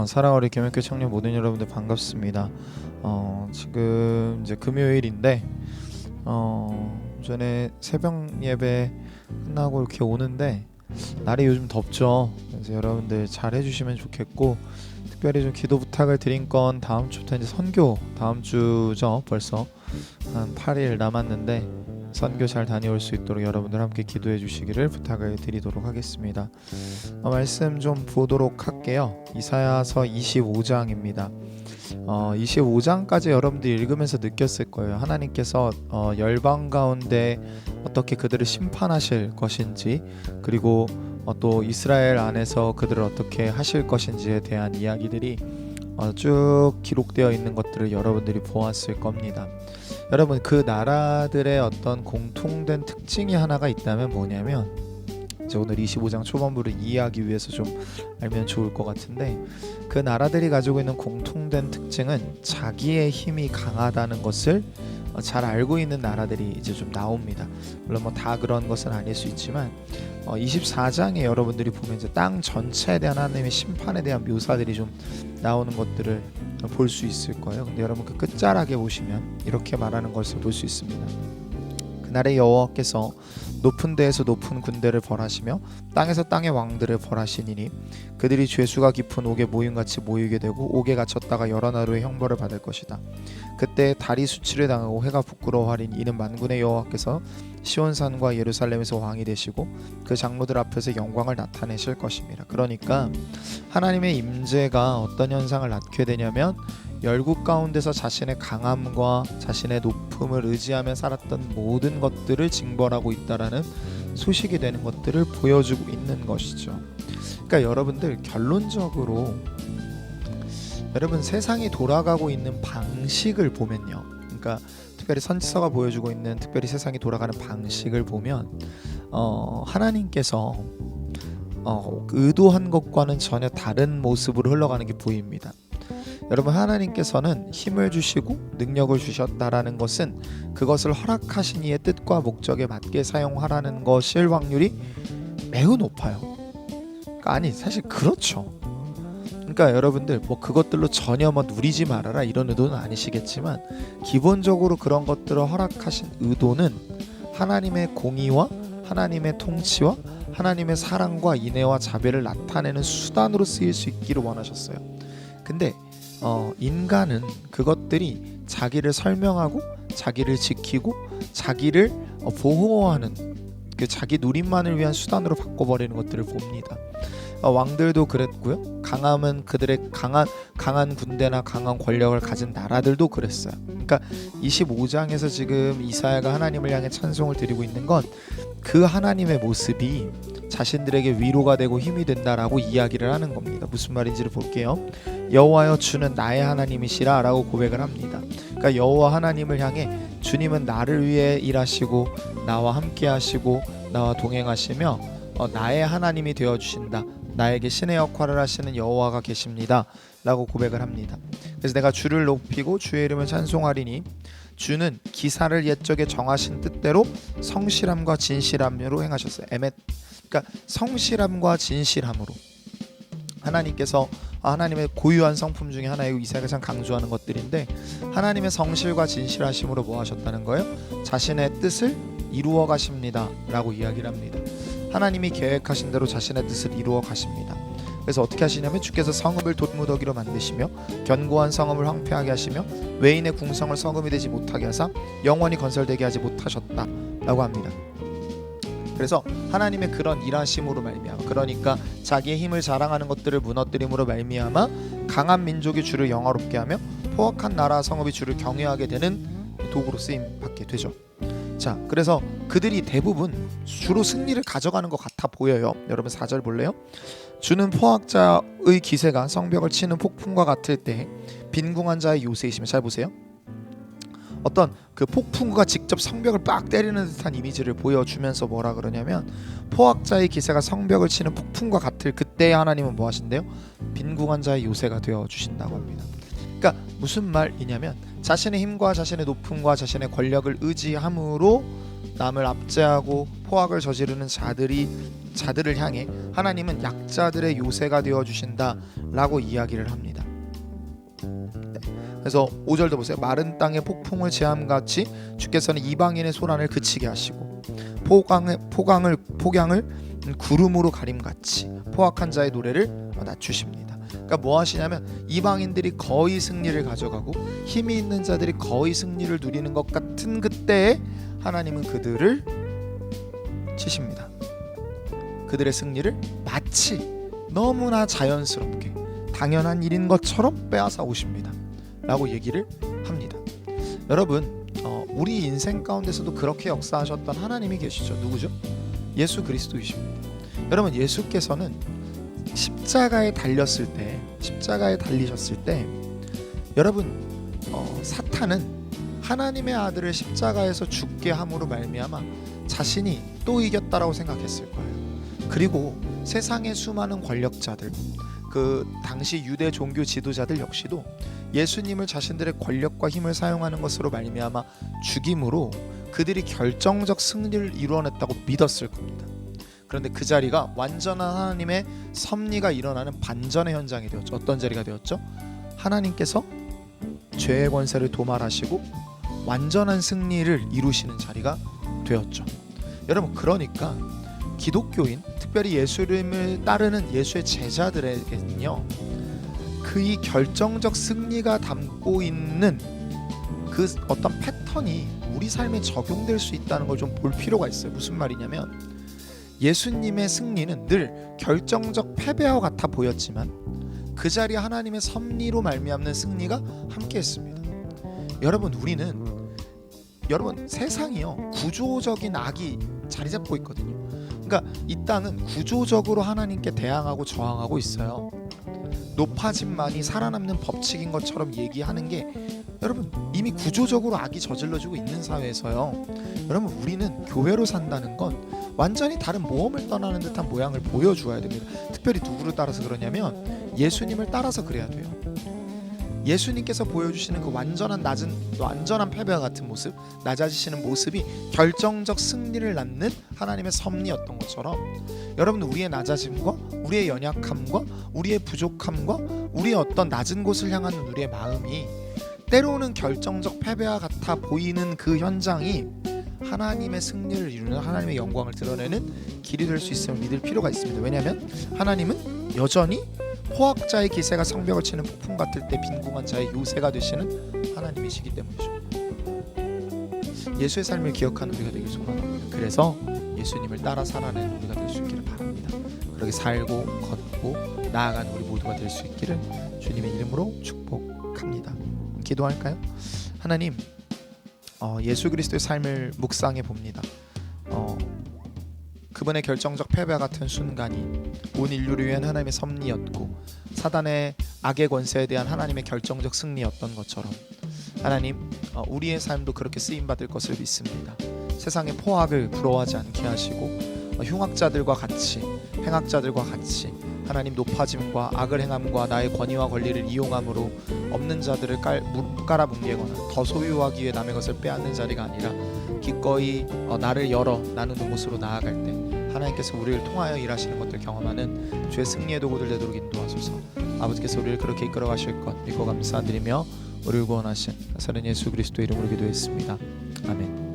사랑어리 개명교 청년 모든 여러분들 반갑습니다. 지금 이제 금요일인데 전에 새벽 예배 끝나고 이렇게 오는데 날이 요즘 덥죠. 그래서 여러분들 잘 해주시면 좋겠고, 특별히 좀 기도 부탁을 드린 건 다음 주부터 이제 선교, 다음 주죠. 벌써 한 8일 남았는데 선교 잘 다녀올 수 있도록 여러분들 함께 기도해 주시기를 부탁을 드리도록 하겠습니다. 말씀 좀 보도록 할게요. 이사야서 25장입니다. 25장까지 여러분들이 읽으면서 느꼈을 거예요. 하나님께서 열방 가운데 어떻게 그들을 심판하실 것인지, 그리고 또 이스라엘 안에서 그들을 어떻게 하실 것인지에 대한 이야기들이 쭉 기록되어 있는 것들을 여러분들이 보았을 겁니다. 여러분, 그 나라들의 어떤 공통된 특징이 하나가 있다면 뭐냐면, 이제 오늘 25장 초반부를 이해하기 위해서 좀 알면 좋을 것 같은데, 그 나라들이 가지고 있는 공통된 특징은 자기의 힘이 강하다는 것을 잘 알고 있는 나라들이 이제 좀 나옵니다. 물론 뭐 다 그런 것은 아닐 수 있지만 24장에 여러분들이 보면 이제 땅 전체에 대한 하나님의 심판에 대한 묘사들이 좀 나오는 것들을 볼 수 있을 거예요. 근데 여러분 그 끝자락에 보시면 이렇게 말하는 것을 볼 수 있습니다. 그날의 여호와께서 높은 데에서 높은 군대를 벌하시며 땅에서 땅의 왕들을 벌하시니니 그들이 죄수가 깊은 옥에 모임같이 모이게 되고 옥에 갇혔다가 여러 나루의 형벌을 받을 것이다. 그때 달이 수치를 당하고 해가 부끄러워하리니 이는 만군의 여호와께서 시온산과 예루살렘에서 왕이 되시고 그 장로들 앞에서 영광을 나타내실 것입니다. 그러니까 하나님의 임재가 어떤 현상을 낳게 되냐면, 열국 가운데서 자신의 강함과 자신의 높음을 의지하며 살았던 모든 것들을 징벌하고 있다라는 소식이 되는 것들을 보여주고 있는 것이죠. 그러니까 여러분들 결론적으로 여러분 세상이 돌아가고 있는 방식을 보면요, 그러니까 특별히 선지서가 보여주고 있는 특별히 세상이 돌아가는 방식을 보면 하나님께서 의도한 것과는 전혀 다른 모습으로 흘러가는 게 보입니다. 여러분, 하나님께서는 힘을 주시고 능력을 주셨다라는 것은 그것을 허락하신 이의 뜻과 목적에 맞게 사용하라는 것일 확률이 매우 높아요. 그러니까 아니 사실 그렇죠. 그러니까 여러분들 뭐 그것들로 전혀 뭐 누리지 말아라 이런 의도는 아니시겠지만, 기본적으로 그런 것들을 허락하신 의도는 하나님의 공의와 하나님의 통치와 하나님의 사랑과 인애와 자비를 나타내는 수단으로 쓰일 수 있기를 원하셨어요. 근데 인간은 그것들이 자기를 설명하고 자기를 지키고 자기를 보호하는 그 자기 누림만을 위한 수단으로 바꿔버리는 것들을 봅니다. 왕들도 그랬고요. 강함은 그들의 강한 군대나 강한 권력을 가진 나라들도 그랬어요. 그러니까 25장에서 지금 이사야가 하나님을 향해 찬송을 드리고 있는 건 그 하나님의 모습이 자신들에게 위로가 되고 힘이 된다라고 이야기를 하는 겁니다. 무슨 말인지를 볼게요. 여호와여, 주는 나의 하나님이시라 라고 고백을 합니다. 그러니까 여호와 하나님을 향해 주님은 나를 위해 일하시고 나와 함께 하시고 나와 동행하시며 나의 하나님이 되어주신다, 나에게 신의 역할을 하시는 여호와가 계십니다 라고 고백을 합니다. 그래서 내가 주를 높이고 주의 이름을 찬송하리니 주는 기사를 옛적에 정하신 뜻대로 성실함과 진실함으로 행하셨어요. 그러니까 성실함과 진실함으로 하나님께서 하나님의 고유한 성품 중에 하나이고 이사야가 참 강조하는 것들인데, 하나님의 성실과 진실하심으로 뭐 하셨다는 거예요? 자신의 뜻을 이루어 가십니다 라고 이야기를 합니다. 하나님이 계획하신 대로 자신의 뜻을 이루어 가십니다. 그래서 어떻게 하시냐면 주께서 성읍을 돌무더기로 만드시며 견고한 성읍을 황폐하게 하시며 외인의 궁성을 성읍이 되지 못하게 하사 영원히 건설되게 하지 못하셨다 라고 합니다. 그래서 하나님의 그런 일하심으로 말미암아, 그러니까 자기의 힘을 자랑하는 것들을 무너뜨림으로 말미암아 강한 민족이 주를 영화롭게 하며 포악한 나라 성읍이 주를 경외하게 되는 도구로 쓰임 받게 되죠. 자, 그래서 그들이 대부분 주로 승리를 가져가는 것 같아 보여요. 여러분 4절 볼래요? 주는 포악자의 기세가 성벽을 치는 폭풍과 같을 때 빈궁한 자의 요새이시며, 잘 보세요. 어떤 그 폭풍우가 직접 성벽을 빡 때리는 듯한 이미지를 보여주면서 뭐라 그러냐면, 포악자의 기세가 성벽을 치는 폭풍과 같을 그때 하나님은 뭐 하신대요? 빈궁한 자의 요새가 되어 주신다고 합니다. 그러니까 무슨 말이냐면 자신의 힘과 자신의 높음과 자신의 권력을 의지함으로 남을 압제하고 포악을 저지르는 자들을 향해 하나님은 약자들의 요새가 되어 주신다라고 이야기를 합니다. 그래서 5절도 보세요. 마른 땅의 폭풍을 제함같이 주께서는 이방인의 소란을 그치게 하시고 폭양을 구름으로 가림같이 포악한 자의 노래를 낮추십니다. 그러니까 뭐 하시냐면 이방인들이 거의 승리를 가져가고 힘이 있는 자들이 거의 승리를 누리는 것 같은 그때에 하나님은 그들을 치십니다. 그들의 승리를 마치 너무나 자연스럽게 당연한 일인 것처럼 빼앗아 오십니다 라고 얘기를 합니다. 여러분, 우리 인생 가운데서도 그렇게 역사하셨던 하나님이 계시죠. 누구죠? 예수 그리스도이십니다. 여러분, 예수께서는 십자가에 달리셨을 때 여러분, 사탄은 하나님의 아들을 십자가에서 죽게 함으로 말미암아 자신이 또 이겼다라고 생각했을 거예요. 그리고 세상의 수많은 권력자들, 그 당시 유대 종교 지도자들 역시도 예수님을 자신들의 권력과 힘을 사용하는 것으로 말미암아 죽임으로 그들이 결정적 승리를 이루어냈다고 믿었을 겁니다. 그런데 그 자리가 완전한 하나님의 섭리가 일어나는 반전의 현장이 되었죠. 어떤 자리가 되었죠? 하나님께서 죄의 권세를 도말하시고 완전한 승리를 이루시는 자리가 되었죠. 여러분, 그러니까 기독교인, 특별히 예수님을 따르는 예수의 제자들에게는요, 그 이 결정적 승리가 담고 있는 그 어떤 패턴이 우리 삶에 적용될 수 있다는 걸 좀 볼 필요가 있어요. 무슨 말이냐면, 예수님의 승리는 늘 결정적 패배와 같아 보였지만 그 자리에 하나님의 섭리로 말미암는 승리가 함께했습니다. 여러분, 여러분, 세상이요, 구조적인 악이 자리 잡고 있거든요. 그러니까 이 땅은 구조적으로 하나님께 대항하고 저항하고 있어요. 높아짐만이 살아남는 법칙인 것처럼 얘기하는 게 여러분, 이미 구조적으로 악이 저질러지고 있는 사회에서요, 여러분, 우리는 교회로 산다는 건 완전히 다른 모험을 떠나는 듯한 모양을 보여주어야 됩니다. 특별히 누구를 따라서 그러냐면 예수님을 따라서 그래야 돼요. 예수님께서 보여주시는 그 완전한 패배와 같은 모습, 낮아지시는 모습이 결정적 승리를 낳는 하나님의 섭리였던 것처럼, 여러분, 우리의 낮아짐과 우리의 연약함과 우리의 부족함과 우리의 어떤 낮은 곳을 향하는 우리의 마음이 때로는 결정적 패배와 같아 보이는 그 현장이 하나님의 승리를 이루는, 하나님의 영광을 드러내는 길이 될 수 있음을 믿을 필요가 있습니다. 왜냐하면 하나님은 여전히 포악자의 기세가 성벽을 치는 폭풍 같을 때 빈궁한 자의 요새가 되시는 하나님이시기 때문이죠. 예수의 삶을 기억하는 우리가 되길 소망합니다. 그래서 예수님을 따라 살아내는 우리가 될 수 있기를 바랍니다. 그렇게 살고 걷고 나아가는 우리 모두가 될 수 있기를 주님의 이름으로 축복합니다. 기도할까요? 하나님, 예수 그리스도의 삶을 묵상해 봅니다. 그분의 결정적 패배와 같은 순간이 온 인류를 위한 하나님의 섭리였고 사단의 악의 권세에 대한 하나님의 결정적 승리였던 것처럼, 하나님, 우리의 삶도 그렇게 쓰임받을 것을 믿습니다. 세상의 포악을 부러워하지 않게 하시고 흉악자들과 같이, 행악자들과 같이 하나님 높아짐과 악을 행함과 나의 권위와 권리를 이용함으로 없는 자들을 깔아뭉개거나 더 소유하기 위해 남의 것을 빼앗는 자리가 아니라 기꺼이 나를 열어 나누는 곳으로 나아갈 때 하나님께서 우리를 통하여 일하시는 것들 경험하는 주의 승리의 도구들 되도록 인도하소서. 아버지께서 우리를 그렇게 이끌어 가실 것 믿고 감사드리며 우리를 구원하신 나사렛 예수 그리스도 이름으로 기도했습니다. 아멘.